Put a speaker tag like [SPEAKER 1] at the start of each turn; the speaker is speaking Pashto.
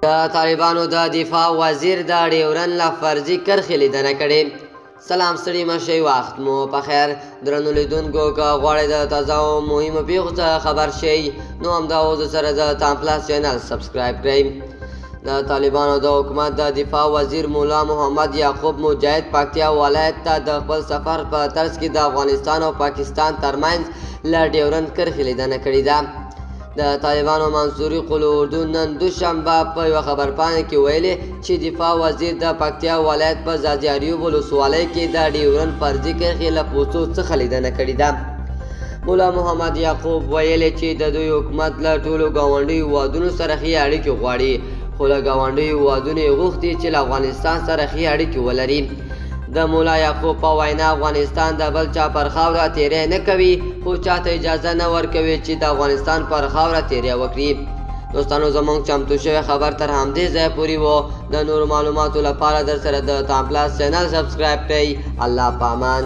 [SPEAKER 1] د طالبانو د دفاع وزیر د ډیورن له فرضي کرښې لیدنه کړې. سلام ستړي مه شئ، وخت مو په خیر. درنو لیدونکو، که غواړئ د تازه او مهمو پیښو څخه خبر شئ نو همدا اوس سره د تام پلس چینل سبسکرایب کړئ. د طالبانو د حکومت د دفاع وزیر مولا محمد یعقوب مجاهد پکتیا ولایت ته د خپل سفر په ترڅ کې د افغانستان او پاکستان ترمنځ له ډیورن کرښې لیدنه کړې ده. د طالبانو منصوري قلو اردو نن دوشنبه په یوه خبرپاڼه کې ویلي چې دفاع وزیر د پکتیا ولایت په ځاځي اریوب ولسوالۍ کې د ډیورن فرضي کرښې له پوڅو څخه لیدنه کړې ده. مولا محمد یعقوب ویلي چې د دوی حکومت له ټولو ګاونډیو هیوادونو سره ښې اړیکې غواړي، خو له ګاونډیو هیوادونو یې غوښتي چې له افغانستان سره ښې اړیکې ولري. د مولا یعقوب په وینا افغانستان د بل چا پر خاوره تیری نه کوي، خو چاته اجازه نه ورکوي چې د افغانستان پر خاوره تیری وکړي. دوستانو، زموږ چمتو شوی خبر تر همدې ځای پورې و. د نورو معلوماتو لپاره در سره د تام پلس چینل سبسکرایب کړئ. الله پامان.